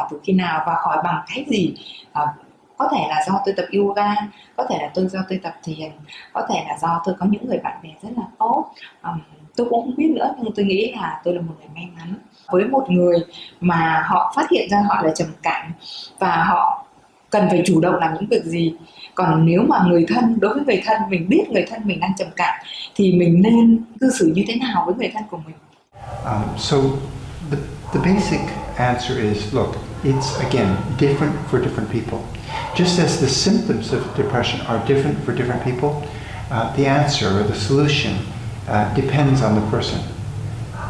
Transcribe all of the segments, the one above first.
khỏi từ khi nào và khỏi bằng cách gì. Có thể là do tôi tập yoga, có thể là do tôi tập thiền, có thể là do tôi có những người bạn bè rất là tốt. Tôi cũng không biết nữa, nhưng tôi nghĩ là tôi là một người may mắn với một người mà họ phát hiện ra họ là trầm cảm và họ cần phải chủ động làm những việc gì. Còn nếu mà người thân, đối với người thân, mình biết người thân mình đang trầm cảm thì mình nên cư xử như thế nào với người thân của mình? So the basic answer is, look, it's again different for different people. Just as the symptoms of depression are different for different people, the answer or the solution depends on the person.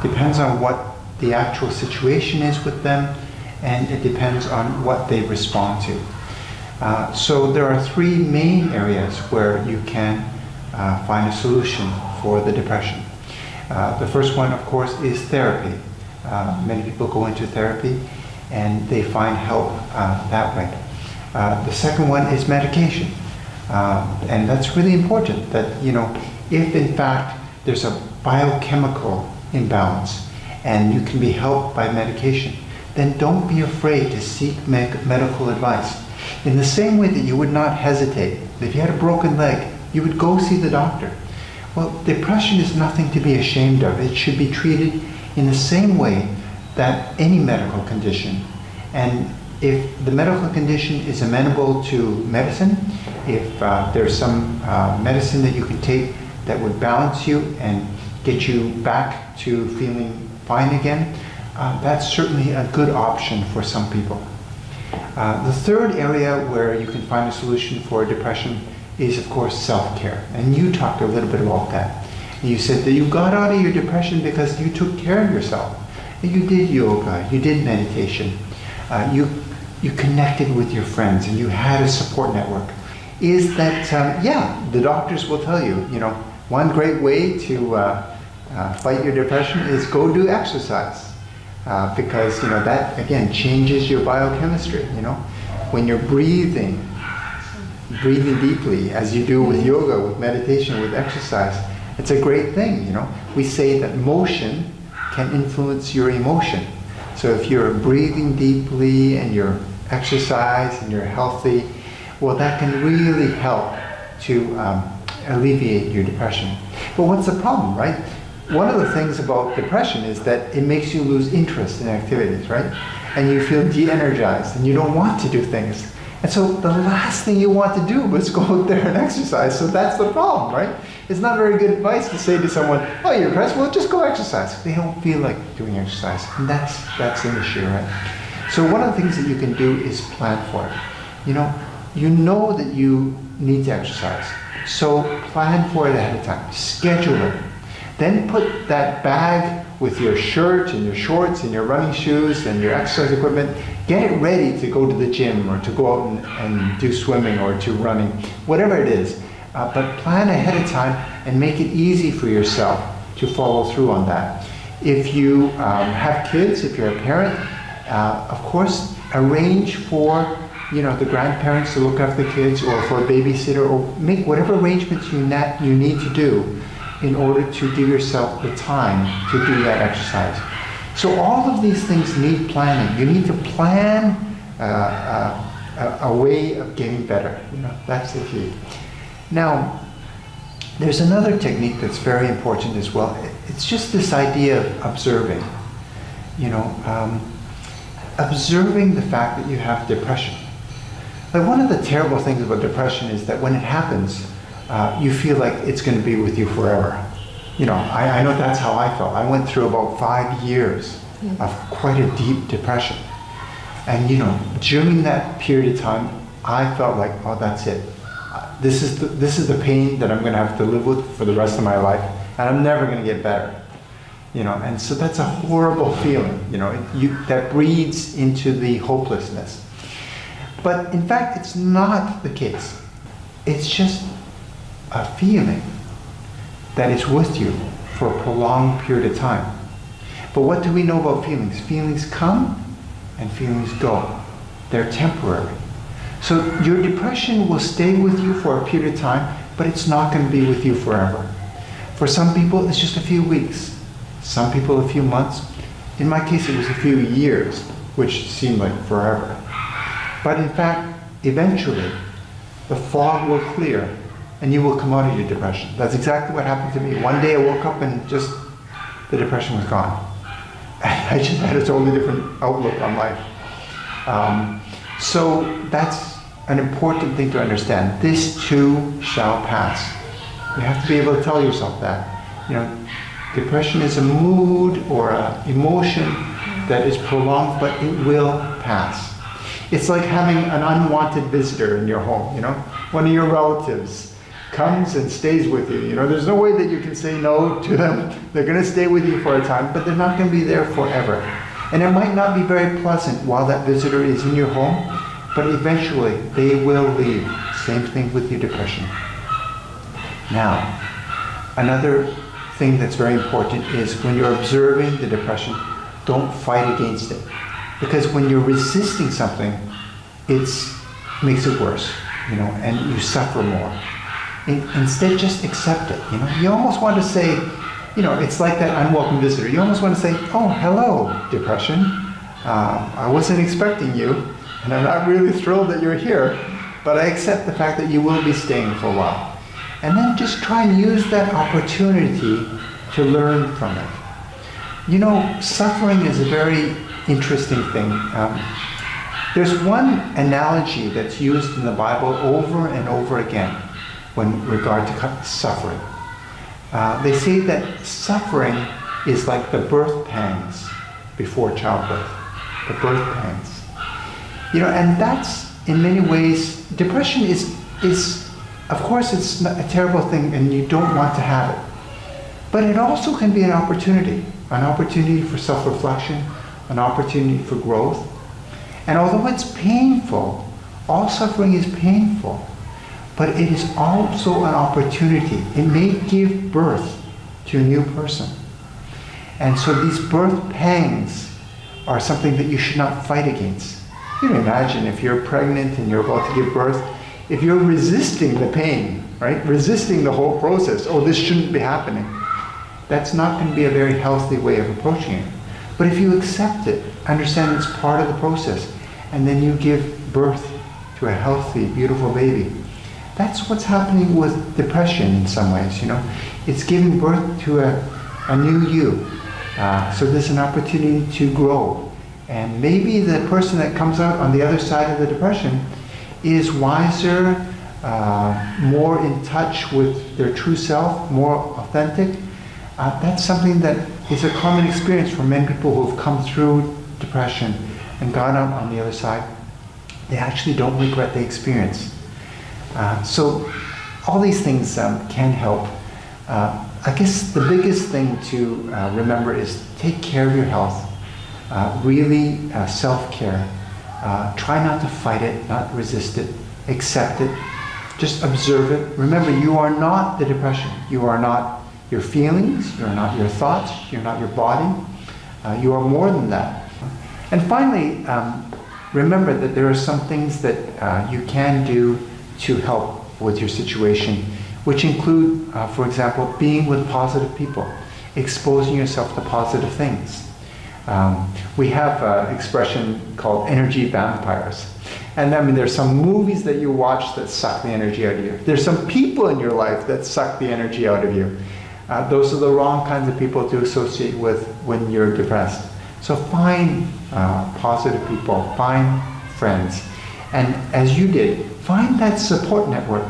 Depends on what the actual situation is with them, and it depends on what they respond to. So there are three main areas where you can find a solution for the depression. The first one, of course, is therapy. Many people go into therapy and they find help that way. The second one is medication. And that's really important that, if in fact there's a biochemical imbalance and you can be helped by medication, then don't be afraid to seek medical advice. In the same way that you would not hesitate, if you had a broken leg, you would go see the doctor. Well, depression is nothing to be ashamed of. It should be treated in the same way that any medical condition. And if the medical condition is amenable to medicine, if there's some medicine that you can take that would balance you and get you back to feeling fine again, that's certainly a good option for some people. The third area where you can find a solution for depression is, of course, self-care. And you talked a little bit about that. You said that you got out of your depression because you took care of yourself. You did yoga, you did meditation, you connected with your friends, and you had a support network. Is that, the doctors will tell you, one great way to fight your depression is go do exercise. Because that again changes your biochemistry. When you're breathing deeply, as you do with yoga, with meditation, with exercise, it's a great thing. We say that motion can influence your emotion. So if you're breathing deeply and you're exercise and you're healthy, well, that can really help to alleviate your depression. But what's the problem, right? One of the things about depression is that it makes you lose interest in activities, right? And you feel de-energized and you don't want to do things. And so the last thing you want to do is go out there and exercise. So that's the problem, right? It's not very good advice to say to someone, oh, you're depressed, well, just go exercise. They don't feel like doing exercise. And that's an issue, right? So one of the things that you can do is plan for it. You know that you need to exercise. So plan for it ahead of time. Schedule it. Then put that bag with your shirt and your shorts and your running shoes and your exercise equipment, get it ready to go to the gym or to go out and do swimming or to running, whatever it is. But plan ahead of time and make it easy for yourself to follow through on that. If you have kids, if you're a parent, of course, arrange for the grandparents to look after the kids or for a babysitter, or make whatever arrangements you need to do in order to give yourself the time to do that exercise. So all of these things need planning. You need to plan a way of getting better. That's the key. Now, there's another technique that's very important as well. It's just this idea of observing. Observing the fact that you have depression. Like, one of the terrible things about depression is that when it happens, you feel like it's going to be with you forever. I know that's how I felt. I went through about 5 years of quite a deep depression. And during that period of time, I felt like, oh, that's it. This is the pain that I'm going to have to live with for the rest of my life, and I'm never going to get better. And so that's a horrible feeling. That breeds into the hopelessness. But in fact, it's not the case. It's just a feeling that is with you for a prolonged period of time. But what do we know about feelings? Feelings come and feelings go. They're temporary. So your depression will stay with you for a period of time, but it's not going to be with you forever. For some people, it's just a few weeks. Some people, a few months. In my case, it was a few years. which seemed like forever. But in fact, eventually, the fog will clear and you will come out of your depression. That's exactly what happened to me. One day I woke up and just the depression was gone. I just had a totally different outlook on life. So that's an important thing to understand. This too shall pass. You have to be able to tell yourself that. You know, depression is a mood or an emotion that is prolonged, but it will pass. It's like having an unwanted visitor in your home, you know? One of your relatives comes and stays with you. You know, there's no way that you can say no to them. They're going to stay with you for a time, but they're not going to be there forever. And it might not be very pleasant while that visitor is in your home, but eventually they will leave. Same thing with your depression. Now, another thing that's very important is when you're observing the depression, don't fight against it. Because when you're resisting something, it makes it worse, you know, and you suffer more. Instead, just accept it, you know. You almost want to say, you know, it's like that unwelcome visitor. You almost want to say, oh, hello, depression. I wasn't expecting you, and I'm not really thrilled that you're here, but I accept the fact that you will be staying for a while. And then just try and use that opportunity to learn from it. You know, suffering is a very interesting thing. There's one analogy that's used in the Bible over and over again when regard to suffering. They say that suffering is like the birth pangs before childbirth. The birth pangs. You know, and that's in many ways, depression is of course it's a terrible thing and you don't want to have it. But it also can be an opportunity for self-reflection, an opportunity for growth. And although it's painful, all suffering is painful, but it is also an opportunity. It may give birth to a new person. And so these birth pangs are something that you should not fight against. You can imagine if you're pregnant and you're about to give birth, if you're resisting the pain, right? Resisting the whole process, oh, this shouldn't be happening. That's not going to be a very healthy way of approaching it. But if you accept it, understand it's part of the process, and then you give birth to a healthy, beautiful baby, that's what's happening with depression in some ways, you know. It's giving birth to a new you. So there's an opportunity to grow. And maybe the person that comes out on the other side of the depression is wiser, more in touch with their true self, more authentic. That's something that is a common experience for many people who have come through depression and gone out on the other side. They actually don't regret the experience. So all these things can help. I guess the biggest thing to remember is take care of your health. Really self-care. Try not to fight it, not resist it, accept it. Just observe it. Remember, you are not the depression. You are not your feelings, you're not your thoughts, you're not your body. You are more than that. And finally, remember that there are some things that you can do to help with your situation, which include, for example, being with positive people, exposing yourself to positive things. We have an expression called energy vampires. And I mean, there's some movies that you watch that suck the energy out of you. There's some people in your life that suck the energy out of you. Those are the wrong kinds of people to associate with when you're depressed. So find positive people, find friends. And as you did, find that support network,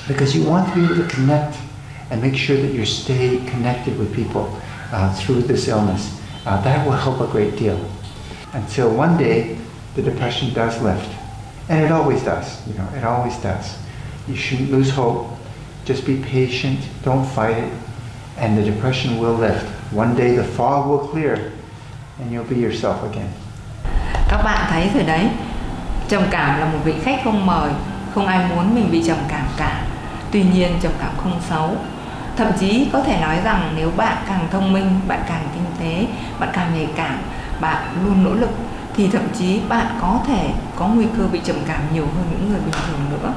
because you want to be able to connect and make sure that you stay connected with people through this illness. That will help a great deal. Until one day, the depression does lift. And it always does, you know, it always does. You shouldn't lose hope. Just be patient, don't fight it, and the depression will lift. One day the fog will clear, and you'll be yourself again. Các bạn thấy rồi đấy, trầm cảm là một vị khách không mời, không ai muốn mình bị trầm cảm cả. Tuy nhiên trầm cảm không xấu. Thậm chí có thể nói rằng nếu bạn càng thông minh, bạn càng tinh tế, bạn càng nhạy cảm, bạn luôn nỗ lực, thì thậm chí bạn có thể có nguy cơ bị trầm cảm nhiều hơn những người bình thường nữa.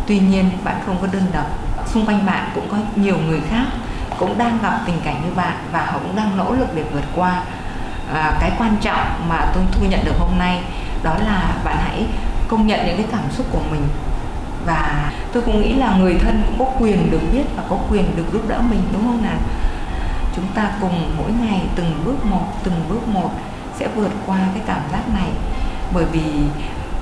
Tuy nhiên bạn không có đơn độc, xung quanh bạn cũng có nhiều người khác cũng đang gặp tình cảnh như bạn và họ cũng đang nỗ lực để vượt qua. cái quan trọng mà tôi thu nhận được hôm nay đó là bạn hãy công nhận những cái cảm xúc của mình. Và tôi cũng nghĩ là người thân cũng có quyền được biết và có quyền được giúp đỡ mình, đúng không nào? Chúng ta cùng mỗi ngày từng bước một sẽ vượt qua cái cảm giác này. Bởi vì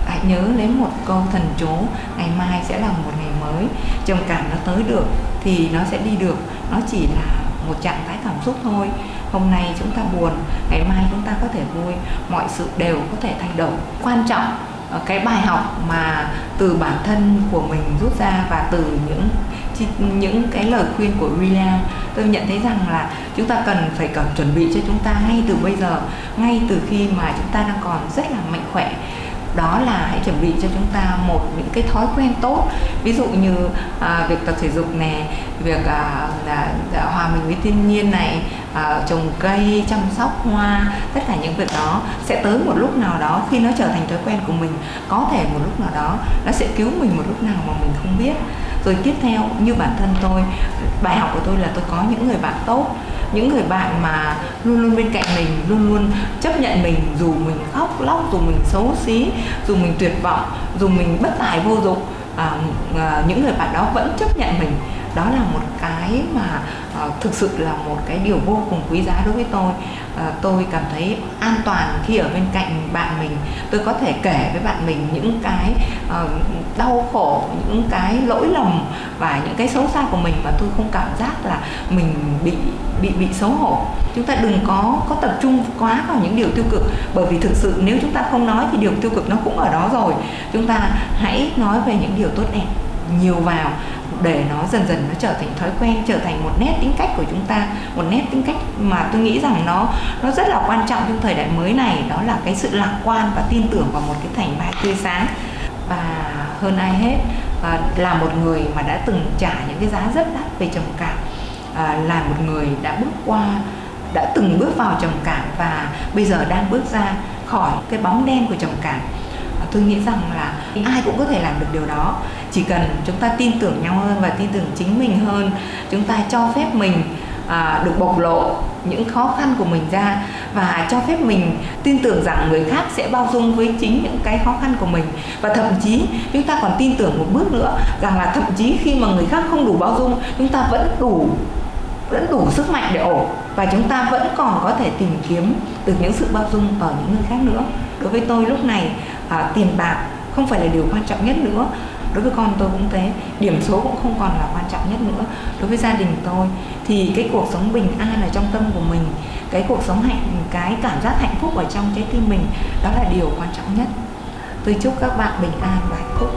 hãy nhớ lấy một câu thần chú, ngày mai sẽ là một ngày mới. Trầm cảm nó tới được thì nó sẽ đi được, nó chỉ là một trạng thái cảm xúc thôi. Hôm nay chúng ta buồn, ngày mai chúng ta có thể vui, mọi sự đều có thể thay đổi. Quan trọng cái bài học mà từ bản thân của mình rút ra và từ những cái lời khuyên của William, tôi nhận thấy rằng là chúng ta cần phải chuẩn bị cho chúng ta ngay từ bây giờ, ngay từ khi mà chúng ta đang còn rất là mạnh khỏe. Đó là hãy chuẩn bị cho chúng ta những cái thói quen tốt, ví dụ như việc tập thể dục nè, việc hòa mình với thiên nhiên này, trồng cây, chăm sóc hoa. Tất cả những việc đó sẽ tới một lúc nào đó, khi nó trở thành thói quen của mình, có thể một lúc nào đó nó sẽ cứu mình một lúc nào mà mình không biết. Rồi tiếp theo, như bản thân tôi, bài học của tôi là tôi có những người bạn tốt, những người bạn mà luôn luôn bên cạnh mình, luôn luôn chấp nhận mình, dù mình khóc lóc, dù mình xấu xí, dù mình tuyệt vọng, dù mình bất tài vô dụng, những người bạn đó vẫn chấp nhận mình. Đó là một cái mà thực sự là một cái điều vô cùng quý giá đối với tôi. Tôi cảm thấy an toàn khi ở bên cạnh bạn mình. Tôi có thể kể với bạn mình những cái đau khổ, những cái lỗi lầm và những cái xấu xa của mình, và tôi không cảm giác là mình bị xấu hổ. Chúng ta đừng có tập trung quá vào những điều tiêu cực, bởi vì thực sự nếu chúng ta không nói thì điều tiêu cực nó cũng ở đó rồi. Chúng ta hãy nói về những điều tốt đẹp nhiều vào, để nó dần dần nó trở thành thói quen, trở thành một nét tính cách của chúng ta, một nét tính cách mà tôi nghĩ rằng nó rất là quan trọng trong thời đại mới này. Đó là cái sự lạc quan và tin tưởng vào một cái thành mai tươi sáng. Và hơn ai hết, là một người mà đã từng trả những cái giá rất đắt về trầm cảm, là một người đã từng bước vào trầm cảm và bây giờ đang bước ra khỏi cái bóng đen của trầm cảm. Tôi nghĩ rằng là ai cũng có thể làm được điều đó, chỉ cần chúng ta tin tưởng nhau hơn và tin tưởng chính mình hơn. Chúng ta cho phép mình được bộc lộ những khó khăn của mình ra, và cho phép mình tin tưởng rằng người khác sẽ bao dung với chính những cái khó khăn của mình. Và thậm chí chúng ta còn tin tưởng một bước nữa, rằng là thậm chí khi mà người khác không đủ bao dung, chúng ta vẫn đủ sức mạnh để ổn, và chúng ta vẫn còn có thể tìm kiếm được những sự bao dung ở những người khác nữa. Đối với tôi lúc này, tiền bạc không phải là điều quan trọng nhất nữa. Đối với con tôi cũng thế, điểm số cũng không còn là quan trọng nhất nữa. Đối với gia đình tôi thì cái cuộc sống bình an ở trong tâm của mình, cái cuộc sống cái cảm giác hạnh phúc ở trong trái tim mình, đó là điều quan trọng nhất. Tôi chúc các bạn bình an và hạnh phúc.